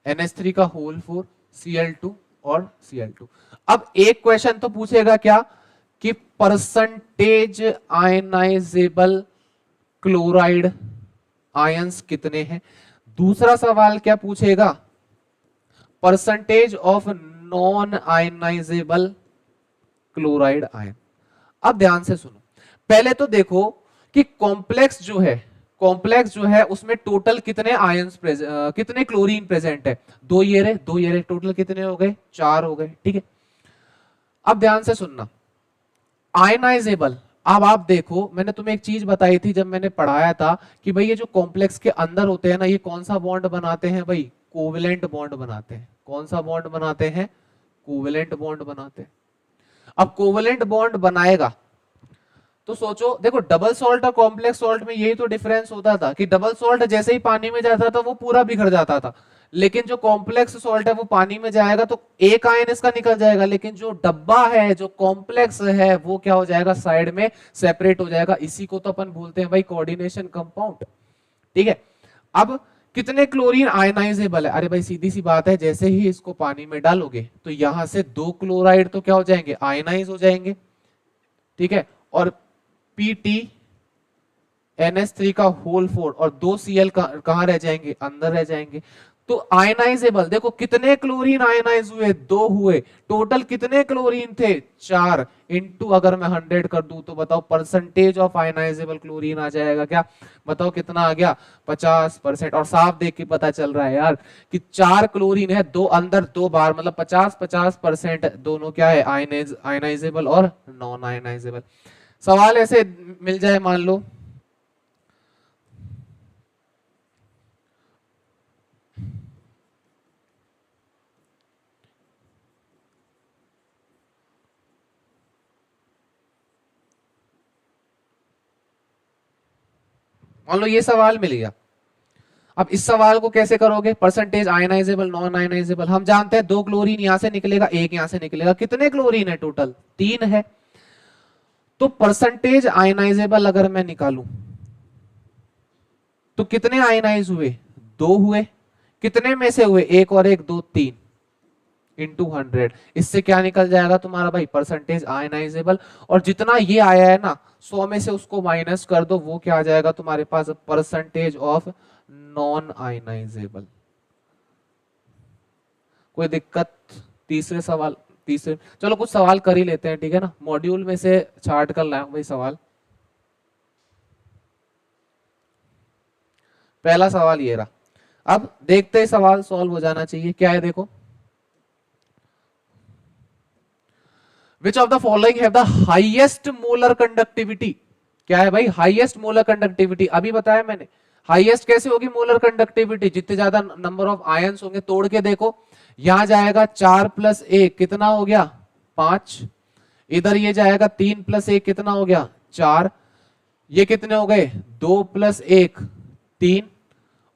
NH3 का होल 4 Cl2 और Cl2। अब एक क्वेश्चन तो पूछेगा क्या, कि परसेंटेज आयनाइजेबल क्लोराइड आयंस कितने हैं। दूसरा सवाल क्या पूछेगा, percentage of non ionisable chloride ion. अब ध्यान से सुनो, पहले तो देखो कि कॉम्प्लेक्स जो है, कॉम्प्लेक्स जो है उसमें टोटल कितने आयंस कितने क्लोरीन प्रेजेंट है, 2 ये रहे, 2 ये रहे, टोटल कितने हो गए, 4 हो गए, ठीक है। अब ध्यान से सुनना, आयनाइजेबल, अब आप देखो मैंने तुम्हें एक चीज बताई थी जब मैंने पढ़ाया था, कि भाई ये जो कॉम्प्लेक्स के अंदर होते हैं ना, ये कौन सा बॉन्ड बनाते हैं भाई, कोवेलेंट बॉन्ड बनाते हैं। कौन सा बॉन्ड बनाते हैं, कोवेलेंट बॉन्ड बनाते हैं। अब कोवेलेंट बॉन्ड बनाएगा तो सोचो, देखो डबल सॉल्ट और कॉम्प्लेक्स सॉल्ट में यही तो डिफरेंस होता था, कि डबल सॉल्ट जैसे ही पानी में जाता था वो पूरा बिखर जाता था, लेकिन जो कॉम्प्लेक्स सॉल्ट है वो पानी में जाएगा तो एक आयन इसका निकल जाएगा, लेकिन जो डब्बा है, जो कॉम्प्लेक्स है, वो क्या हो जाएगा, साइड में सेपरेट हो जाएगा। इसी को तो अपन बोलते हैं भाई कोऑर्डिनेशन कंपाउंड, ठीक है। अब कितने क्लोरीन आयनाइजेबल है? अरे भाई सीधी सी बात है, जैसे ही इसको पानी में डालोगे तो यहां से 2 क्लोराइड तो क्या हो जाएंगे, आयनाइज हो जाएंगे, ठीक है। और पीटी NH3 का होल 4 और 2Cl कहां रह जाएंगे, अंदर रह जाएंगे। तो आयनाइजेबल देखो कितने क्लोरीन आयनाइज हुए, 2 हुए। टोटल कितने क्लोरीन थे, 4। इनटू अगर मैं 100 कर दूं तो बताओ परसेंटेज ऑफ आयनाइजेबल क्लोरीन आ जाएगा क्या, बताओ कितना आ गया, 50%। और साफ देख के पता चल रहा है यार कि 4 क्लोरीन है, 2 अंदर 2 बाहर, मतलब 50-50% दोनों क्या है, आयनाइजेबल और नॉन आयनाइजेबल। सवाल ऐसे मिल जाए मान लो, मान लो ये सवाल मिल गया। अब इस सवाल को कैसे करोगे, परसेंटेज आयनाइजेबल नॉन आयनाइजेबल, हम जानते हैं 2 क्लोरीन यहां से निकलेगा, 1 यहां से निकलेगा, कितने क्लोरीन है टोटल, 3 है। तो परसेंटेज आयनाइजेबल अगर मैं निकालूं तो कितने आयनाइज हुए, 2 हुए। कितने में से हुए, 1 और 1 2 3 इंटू 100। इससे क्या निकल जाएगा तुम्हारा भाई, परसेंटेज आयनाइजेबल। और जितना ये आया है ना 100 में से उसको माइनस कर दो, वो क्या आ जाएगा तुम्हारे पास, परसेंटेज ऑफ नॉन आयनाइजेबल। कोई दिक्कत? तीसरे सवाल, तीसरे चलो कुछ सवाल कर ही लेते हैं, ठीक है ना, मॉड्यूल में से छाट कर लाया हूं भाई सवाल। पहला सवाल ये रहा, अब देखते हैं सवाल सॉल्व हो जाना चाहिए। क्या है देखो, which of the following have the highest molar conductivity. क्या है भाई, हाईएस्ट मोलर कंडक्टिविटी, अभी बताया मैंने। हाईएस्ट कैसे होगी मोलर कंडक्टिविटी, जितने ज्यादा नंबर ऑफ आयंस होंगे, तोड़ के देखो, यहां जाएगा 4+1 कितना हो गया, 5। इधर ये जाएगा 3+1 कितना हो गया, 4। ये कितने हो गए, 2+1 3।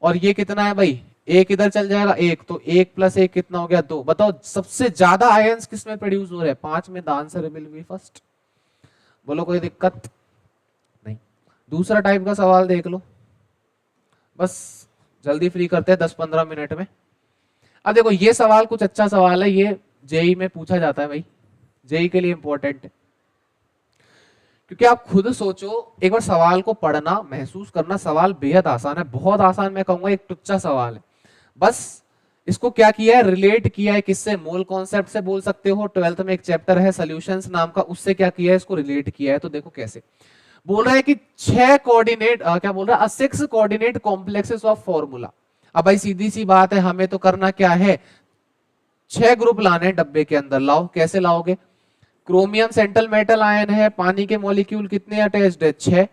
और ये कितना है भाई, एक इधर चल जाएगा 1, तो 1+1 कितना हो गया, 2। बताओ सबसे ज्यादा आयंस किस में प्रोड्यूस हो रहे हैं, 5 में। The answer will be first. बोलो कोई दिक्कत नहीं। दूसरा टाइप का सवाल देख लो, बस जल्दी फ्री करते हैं 10-15 मिनट में। अब देखो ये सवाल कुछ अच्छा सवाल है, ये जेई में पूछा जाता है भाई, जेई के लिए इंपॉर्टेंट है। क्योंकि आप खुद सोचो, एक बार सवाल को पढ़ना, महसूस करना, सवाल बेहद आसान है, बहुत आसान, मैं कहूंगा एक टुच्चा सवाल है। बस इसको क्या किया है, रिलेट किया है किससे, मोल कॉन्सेप्ट से बोल सकते हो, 12th में एक चैप्टर है सॉल्यूशंस नाम का, उससे क्या किया है, इसको रिलेट किया है। तो देखो कैसे बोल रहा है कि 6 कोऑर्डिनेट, क्या बोल रहा है, 6 कोऑर्डिनेट कॉम्प्लेक्सेस ऑफ फॉर्मूला। अब भाई सीधी सी बात है, हमें तो करना क्या है, 6 ग्रुप लाने डब्बे के अंदर। लाओ, कैसे लाओगे, क्रोमियम सेंट्रल मेटल आयन है, पानी के मॉलिक्यूल कितने अटैच्ड है, 6,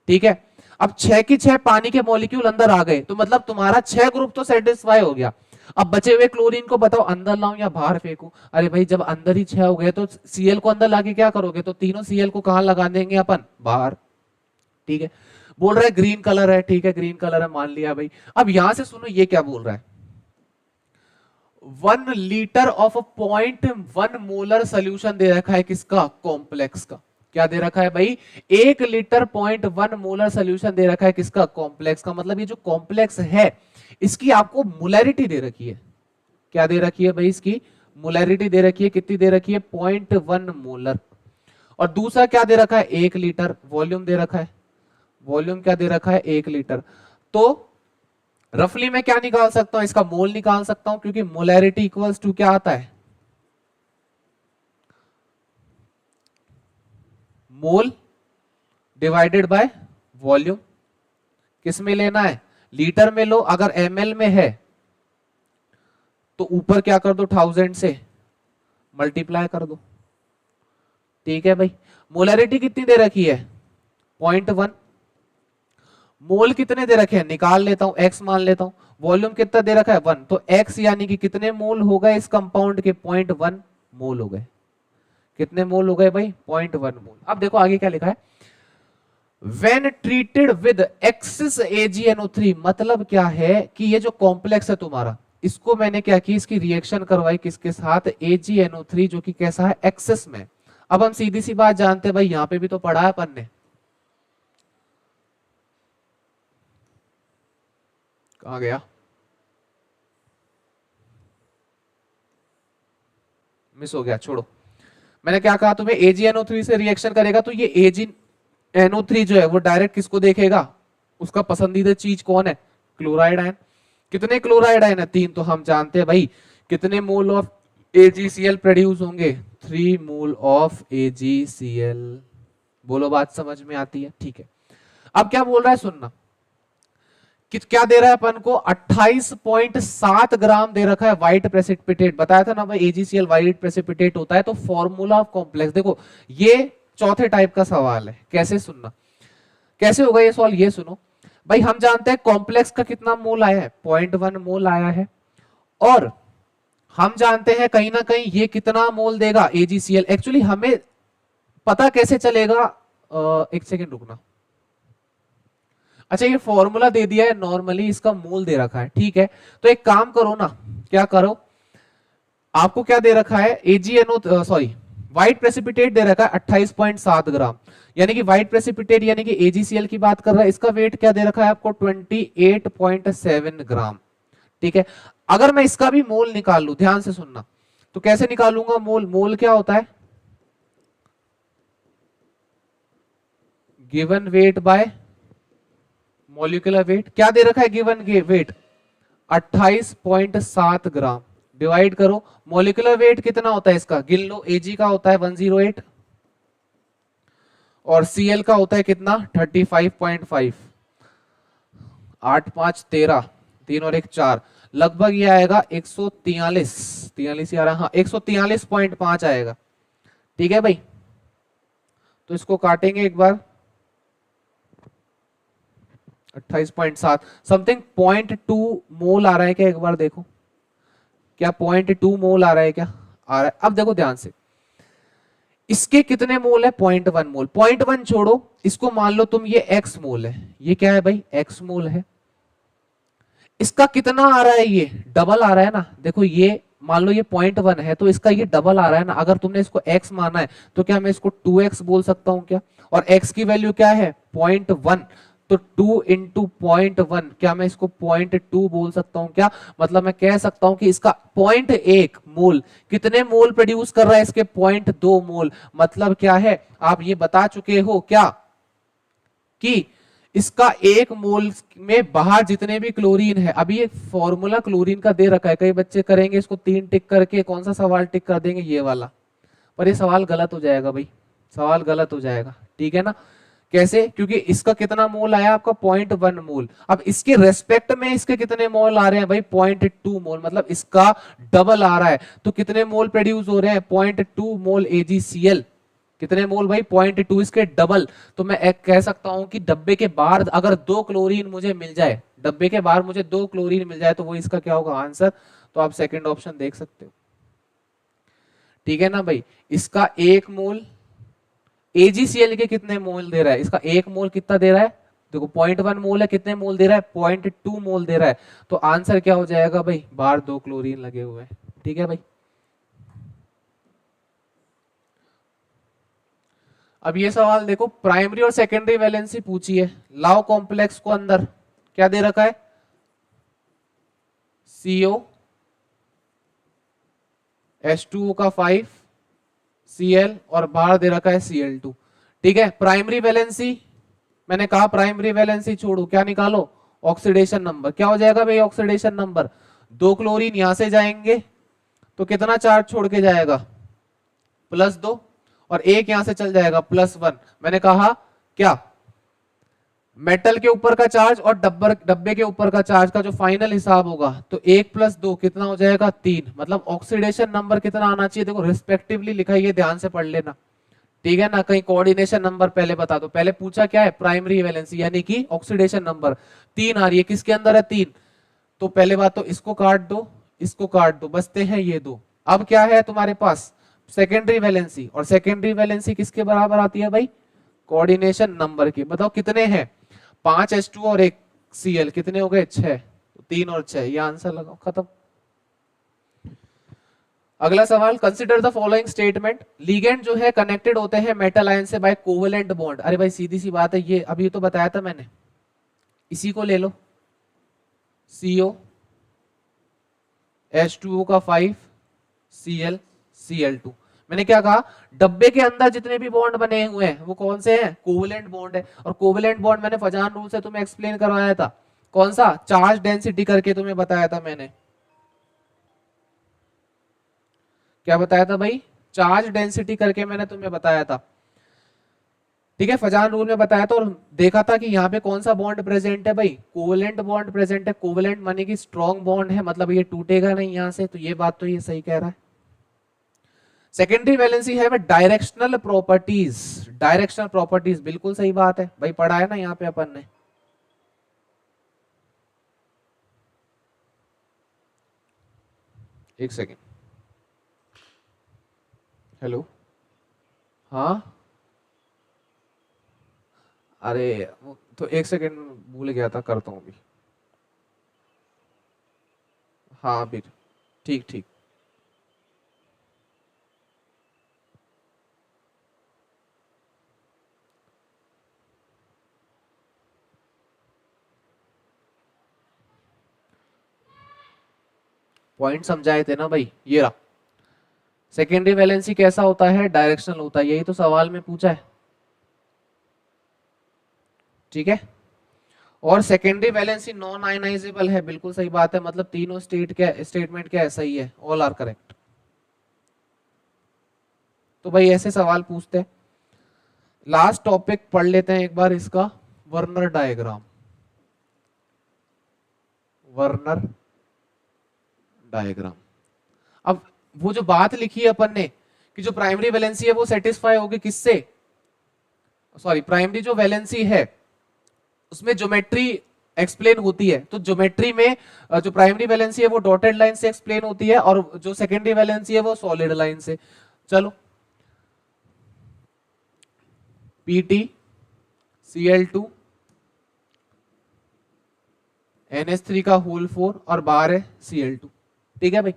ठीक है। अब 6 की 6 पानी के मॉलिक्यूल अंदर आ गए, तो मतलब तुम्हारा 6 ग्रुप तो सेटिस्फाई हो गया। अब बचे हुए क्लोरीन को बताओ अंदर लाऊं या बाहर फेंकूं। अरे भाई जब अंदर ही 6 हो गए तो Cl को अंदर लाके क्या करोगे, तो तीनों Cl को कहां लगा देंगे अपन, बाहर, ठीक है। बोल रहा है ग्रीन कलर है, ठीक है ग्रीन कलर है, मान लिया भाई। अब यहां से सुनो ये क्या बोल रहा है, 1 लीटर ऑफ 0.1 मोलर सोल्यूशन दे रखा है किसका, कॉम्प्लेक्स का। क्या दे रखा है भाई, 1 लीटर 0.1 मोलर सोल्यूशन दे रखा है किसका, कॉम्प्लेक्स का। मतलब ये जो कॉम्प्लेक्स है इसकी आपको मोलैरिटी दे रखी है। क्या दे रखी है भाई, इसकी मोलैरिटी दे रखी है, कितनी दे रखी है, 0.1 मोलर। और दूसरा क्या दे रखा है, 1 लीटर। वॉल्यूम दे रखा है, वॉल्यूम क्या दे रखा है, 1 लीटर। तो रफली मैं क्या निकाल सकता हूं, इसका मोल निकाल सकता हूं, क्योंकि मोलैरिटी इक्वल्स टू क्या आता है, मोल डिवाइडेड बाय वॉल्यूम। किस में लेना है, लीटर में लो, अगर ml में है तो ऊपर क्या कर दो, 1000 से मल्टीप्लाई कर दो, ठीक है भाई। मोलैरिटी कितनी दे रखी है, 0.1। मोल कितने दे रखे हैं, निकाल लेता हूं, x मान लेता हूं। वॉल्यूम कितना दे रखा है, 1, तो x यानी कि कितने मोल हो गए इस कंपाउंड के, 0.1 मोल हो गए। कितने मोल हो गए भाई, 0.1 मोल। अब देखो आगे क्या लिखा है, when treated with axis AgNO3, मतलब क्या है कि ये जो कॉम्प्लेक्स है तुम्हारा, इसको मैंने क्या की, इसकी रिएक्शन करवाई किसके साथ, AgNO3, जो कि कैसा है, एक्सेस में। अब हम सीधी सी बात जानते हैं भाई, यहां पे भी तो पढ़ा है अपन ने, कहाँ गया, मिस हो गया, छोड़ो। मैंने क्या कहा तुम्हें, AgNO3 से रिएक्शन करेगा तो ये AgNO3 जो है वो डायरेक्ट किसको देखेगा, उसका पसंदीदा चीज कौन है, क्लोराइड आयन। कितने क्लोराइड आयन है, 3, तो हम जानते हैं भाई कितने मोल ऑफ AgCl प्रोड्यूस होंगे, 3 मोल ऑफ AgCl। बोलो बात समझ में आती है, ठीक है। अब क्या बोल रहा है सुनना, कि क्या दे रहा है अपन को, 28.7 ग्राम दे रखा है व्हाइट प्रेसिपिटेट। बताया था ना भाई AgCl व्हाइट प्रेसिपिटेट होता है। तो फॉर्मूला ऑफ कॉम्प्लेक्स देखो, ये चौथे टाइप का सवाल है, कैसे सुनना, कैसे होगा ये सवाल, ये सुनो भाई। हम जानते हैं कॉम्प्लेक्स का कितना मोल आया है, 0.1 मोल आया है, और हम जानते हैं कहीं ना कहीं ये कितना मोल देगा AgCl। एक्चुअली हमें पता कैसे चलेगा, एक सेकेंड रुकना। अच्छा, ये फॉर्मूला दे दिया है, नॉर्मली इसका मोल दे रखा है, ठीक है। तो एक काम करो ना, क्या करो, आपको क्या दे रखा है, AgNO सॉरी व्हाइट प्रेसिपिटेट दे रखा है 28.7 ग्राम, यानी कि व्हाइट प्रेसिपिटेट यानी कि AgCl की बात कर रहा है। इसका वेट क्या दे रखा है आपको, 28.7 ग्राम, ठीक है। अगर मैं इसका भी मोल निकाल लूं, ध्यान से सुनना, तो कैसे निकालूंगा मोल, मोल क्या होता है, given weight by molecular weight. क्या दे रखा है गिवन वेट, 28.7 ग्राम, डिवाइड करो मॉलिक्यूलर वेट कितना होता है इसका, गिन लो, Ag का होता है 108 और Cl का होता है कितना 35.5, 8 5 13, 3 और 1 4, लगभग ये आएगा 143, 43 ही आ रहा है, हाँ 143.5 आएगा, ठीक है भाई। तो इसको काटेंगे एक बार, 28.7 समथिंग 0.2 मोल आ रहा है क्या, एक बार देखो, क्या 0.2 मोल आ रहा है, क्या आ रहा है। अब देखो ध्यान से, इसके कितने मोल है, 0.1 मोल, 0.1 छोड़ो, इसको मान लो तुम ये x मोल है, ये क्या है भाई x मोल है। इसका कितना आ रहा है, ये डबल आ रहा है ना, देखो ये मान लो ये 0.1 है तो इसका ये डबल आ रहा है ना। अगर तुमने इसको x माना है तो क्या मैं इसको 2x बोल सकता हूं क्या, और x की वैल्यू क्या है 0.1, तो 2 इंटू 0.1, क्या मैं इसको 0.2 बोल सकता हूं क्या, मतलब मैं कह सकता हूं कि इसका 0.1 मोल कितने मोल प्रोड्यूस कर रहा है, इसके 0.2 मोल। मतलब क्या है, आप ये बता चुके हो क्या, कि इसका 1 मोल में बाहर जितने भी क्लोरीन है, अभी ये फॉर्मूला क्लोरीन का दे रखा है, कई बच्चे करेंगे इसको 3 टिक करके, कौन सा सवाल टिक कर देंगे, ये वाला, पर ये सवाल गलत हो जाएगा भाई, सवाल गलत हो जाएगा, ठीक है ना। कैसे, क्योंकि इसका कितना मोल आया आपका 0.1 मोल, अब इसके रेस्पेक्ट में इसके कितने मोल आ रहे हैं भाई 0.2 मोल, मतलब इसका डबल आ रहा है। तो कितने मोल प्रोड्यूस हो रहे हैं, 0.2 मोल AgCl, कितने मोल भाई 0.2, इसके डबल। तो मैं एक कह सकता हूं कि डब्बे के बाहर अगर 2 क्लोरीन मुझे मिल जाए, डब्बे के बाहर मुझे 2 क्लोरीन मिल जाए, तो वो इसका क्या होगा आंसर। तो आप सेकंड ऑप्शन देख सकते हो, ठीक है ना भाई। इसका 1 मोल AgCl के कितने मोल दे रहा है, इसका 1 मोल कितना दे रहा है, देखो 0.1 मोल है, कितने मोल दे रहा है 0.2 मोल दे रहा है। तो आंसर क्या हो जाएगा भाई, बाहर 2 क्लोरीन लगे हुए हैं, ठीक है भाई। अब ये सवाल देखो, प्राइमरी और सेकेंडरी वैलेंसी पूछी है, लाओ कॉम्प्लेक्स को अंदर क्या दे रखा है, CO H2O का 5 Cl और बाहर दे रखा है Cl2, ठीक है। प्राइमरी वैलेंसी मैंने कहा, प्राइमरी वैलेंसी छोड़ो, क्या निकालो, ऑक्सीडेशन नंबर। क्या हो जाएगा भाई ऑक्सीडेशन नंबर, 2 क्लोरीन यहां से जाएंगे तो कितना चार्ज छोड़ के जाएगा, +2, और एक यहां से चल जाएगा +1। मैंने कहा क्या, मेटल के ऊपर का चार्ज और डब्बे के ऊपर का चार्ज का जो फाइनल हिसाब होगा, तो 1 + 2 कितना हो जाएगा 3, मतलब ऑक्सीडेशन नंबर कितना आना चाहिए, देखो रिस्पेक्टिवली लिखा है, ये ध्यान से पढ़ लेना, ठीक है ना। कहीं कोऑर्डिनेशन नंबर पहले बता दो, पहले पूछा क्या है प्राइमरी वैलेंसी यानी कि ऑक्सीडेशन नंबर 3 आ रही है, किसके अंदर है 3, तो पहले बात तो इसको काट दो, इसको काट दो, बचते हैं ये 2। अब क्या है तुम्हारे पास सेकेंडरी वैलेंसी, और सेकेंडरी वैलेंसी किसके बराबर आती है भाई, कोऑर्डिनेशन नंबर की। बताओ कितने हैं, 5 H2 और 1 Cl, कितने हो गए 6, 3 और 6, ये आंसर लगाओ, खत्म। अगला सवाल, consider the following statement, ligand जो है कनेक्टेड होते हैं मेटल आयन से बाय कोवेलेंट बॉन्ड। अरे भाई सीधी सी बात है, ये अभी तो बताया था मैंने, इसी को ले लो, CO, H2O का 5, Cl, Cl2। मैंने क्या कहा, डब्बे के अंदर जितने भी बॉन्ड बने हुए हैं वो कौन से हैं, कोवेलेंट बॉन्ड है। और कोवेलेंट बॉन्ड मैंने फजान रूल से तुम्हें एक्सप्लेन करवाया था, कौन सा, चार्ज डेंसिटी करके तुम्हें बताया था मैंने। क्या बताया था भाई, चार्ज डेंसिटी करके मैंने तुम्हें बताया था। ठीक है, फजान रूल में बताया था और देखा था कि यहाँ पे कौन सा बॉन्ड प्रेजेंट है भाई, कोवेलेंट बॉन्ड प्रेजेंट है। कोवेलेंट माने कि स्ट्रॉन्ग बॉन्ड है, मतलब ये टूटेगा नहीं यहाँ से, तो ये बात तो ये सही कह रहा है। सेकेंडरी वैलेंसी है डायरेक्शनल प्रॉपर्टीज, डायरेक्शनल प्रॉपर्टीज बिल्कुल सही बात है भाई, पढ़ा है ना यहाँ पे अपन ने। एक सेकेंड, हेलो, हाँ, अरे तो एक सेकेंड भूल गया था, करता हूँ अभी। हाँ अभी ठीक ठीक। पॉइंट समझाए थे ना भाई, ये रहा। सेकेंडरी वैलेंसी कैसा होता है, डायरेक्शनल होता है, यही तो सवाल में पूछा है। ठीक है, और सेकेंडरी वैलेंसी नॉन आयनाइजेबल है, बिल्कुल सही बात है, मतलब तीनों स्टेटमेंट क्या है, सही है, ऑल आर करेक्ट। तो भाई ऐसे सवाल पूछते हैं। लास्ट टॉपिक पढ़ लेते हैं एक बार इसका, वर्नर डायग्राम। Werner diagram. अब वो जो बात लिखी है अपन ने कि जो प्राइमरी वैलेंसी है वो सेटिस्फाई होगी किससे, सॉरी, प्राइमरी जो वैलेंसी है उसमें ज्योमेट्री एक्सप्लेन होती है, तो ज्योमेट्री में जो प्राइमरी वैलेंसी है वो डॉटेड लाइन से एक्सप्लेन होती है और जो सेकेंडरी वैलेंसी है वो सॉलिड लाइन से। चलो, Pt, Cl2, NH3 का होल 4 और बाहर है Cl2। ठीक है भाई,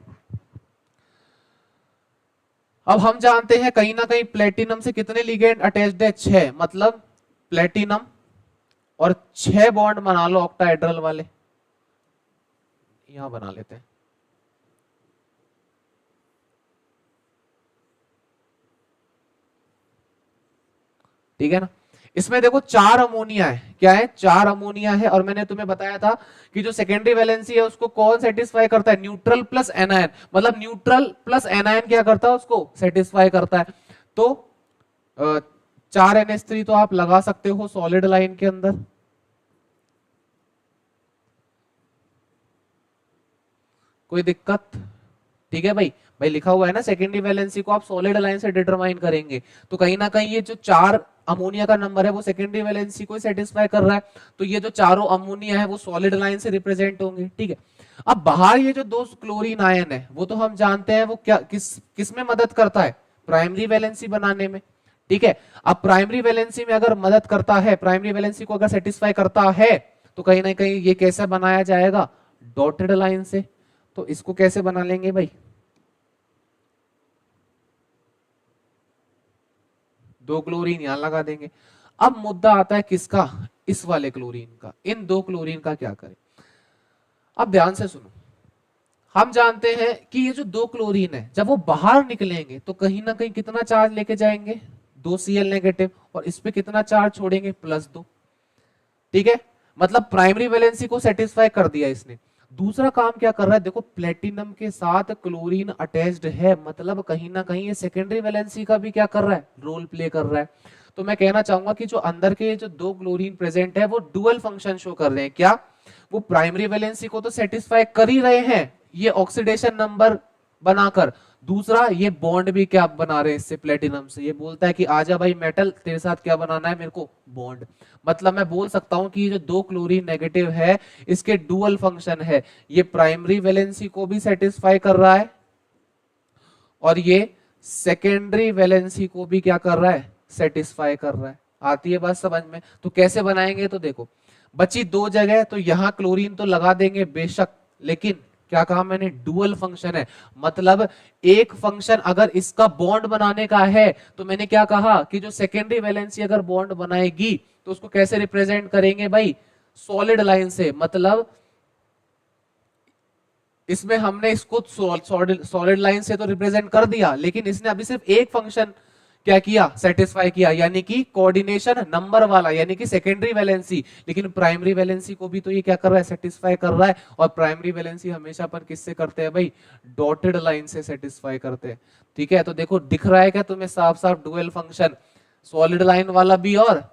अब हम जानते हैं कहीं ना कहीं प्लेटिनम से कितने लिगेंड अटैच्ड है, 6, मतलब प्लेटिनम और 6 बॉन्ड बना लो ऑक्टाहेड्रल वाले, यहां बना लेते हैं। ठीक है ना, इसमें देखो 4 अमोनिया है, क्या है, 4 अमोनिया है, और मैंने तुम्हें बताया था कि जो सेकेंडरी वैलेंसी है उसको कौन सेटिस्फाई करता है, न्यूट्रल प्लस एनायन, मतलब न्यूट्रल प्लस एनायन क्या करता है, उसको सेटिस्फाई करता है। तो 4 NH3 तो आप लगा सकते हो सॉलिड लाइन के अंदर, कोई दिक्कत, ठीक है भाई। भाई लिखा हुआ है ना, सेकेंडरी वैलेंसी को आप सॉलिड लाइन से डिटरमाइन करेंगे, तो कहीं ना कहीं ये जो 4 अमोनिया का नंबर है वो सेकेंडरी वैलेंसी को सेटिस्फाई कर रहा है, तो ये जो चारों अमोनिया है वो सॉलिड लाइन से रिप्रेजेंट होंगे। ठीक है, अब बाहर ये जो 2 क्लोरीन आयन है वो तो हम जानते हैं वो क्या किस में मदद करता है, प्राइमरी वैलेंसी बनाने में। ठीक है, अब प्राइमरी वैलेंसी में अगर मदद करता है, प्राइमरी वैलेंसी को अगर सेटिस्फाई करता है, तो कहीं ना कहीं ये कैसे बनाया जाएगा, डॉटेड लाइन से। तो इसको कैसे बना लेंगे भाई, 2 क्लोरीन यहां लगा देंगे। अब मुद्दा आता है किसका, इस वाले क्लोरीन का, इन 2 क्लोरीन का क्या करें। अब ध्यान से सुनो, हम जानते हैं कि ये जो 2 क्लोरीन है जब वो बाहर निकलेंगे तो कहीं ना कहीं कितना चार्ज लेके जाएंगे, 2Cl नेगेटिव, और इस पे कितना चार्ज छोड़ेंगे, +2। ठीक है, मतलब प्राइमरी वैलेंसी को सेटिस्फाई कर दिया इसने। दूसरा काम क्या कर रहा है, देखो प्लेटिनम के साथ क्लोरीन अटैच्ड है, मतलब कहीं ना कहीं ये सेकेंडरी वैलेंसी का भी क्या कर रहा है, रोल प्ले कर रहा है। तो मैं कहना चाहूंगा कि जो अंदर के जो 2 क्लोरीन प्रेजेंट है वो डुअल फंक्शन शो कर रहे हैं, क्या, वो प्राइमरी वैलेंसी को तो सेटिस्फाई कर ही रहे हैं ये ऑक्सीडेशन नंबर बनाकर, दूसरा ये बॉन्ड भी क्या बना रहे हैं इससे, प्लेटिनम से। ये बोलता है कि आजा भाई मेटल, तेरे साथ क्या बनाना है मेरे को, बॉन्ड। मतलब मैं बोल सकता हूं कि ये जो 2 क्लोरीन नेगेटिव है इसके डुअल फंक्शन है, ये प्राइमरी वैलेंसी को भी सेटिस्फाई कर रहा है और ये सेकेंडरी वैलेंसी को भी क्या कर रहा है, सेटिस्फाई कर रहा है। आती है बात समझ में, तो कैसे बनाएंगे, तो देखो बची 2 जगह, तो यहां क्लोरीन तो लगा देंगे बेशक, लेकिन क्या कहा मैंने, डुअल फंक्शन है, मतलब एक फंक्शन अगर इसका बॉन्ड बनाने का है, तो मैंने क्या कहा कि जो सेकेंडरी वैलेंसी अगर बॉन्ड बनाएगी तो उसको कैसे रिप्रेजेंट करेंगे भाई, सॉलिड लाइन से, मतलब इसमें हमने इसको सॉलिड लाइन से तो रिप्रेजेंट कर दिया, लेकिन इसने अभी सिर्फ एक फंक्शन क्या किया, सेटिस्फाई किया, यानी कि कोऑर्डिनेशन नंबर वाला, यानी कि सेकेंडरी वैलेंसी। लेकिन प्राइमरी वैलेंसी को भी तो ये क्या कर रहा है, सेटिस्फाई कर रहा है। और प्राइमरी वैलेंसी हमेशा अपन किससे करते हैं भाई, डॉटेड लाइन से सेटिस्फाई करते हैं। ठीक है, तो देखो दिख रहा है क्या तुम्हें साफ साफ डुअल फंक्शन, सॉलिड लाइन वाला भी और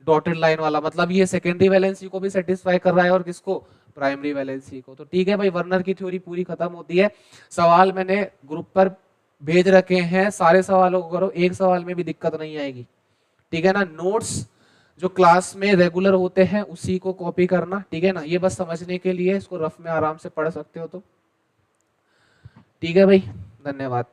डॉटेड लाइन वाला, मतलब ये सेकेंडरी वैलेंसी को भी सेटिस्फाई कर रहा है और किसको, प्राइमरी वैलेंसी को। तो ठीक है भाई, वर्नर की थ्योरी पूरी खत्म होती है। सवाल मैंने ग्रुप पर भेज रखे हैं, सारे सवालों को करो, एक सवाल में भी दिक्कत नहीं आएगी। ठीक है ना, नोट्स जो क्लास में रेगुलर होते हैं उसी को कॉपी करना। ठीक है ना, ये बस समझने के लिए, इसको रफ में आराम से पढ़ सकते हो तो। ठीक है भाई, धन्यवाद।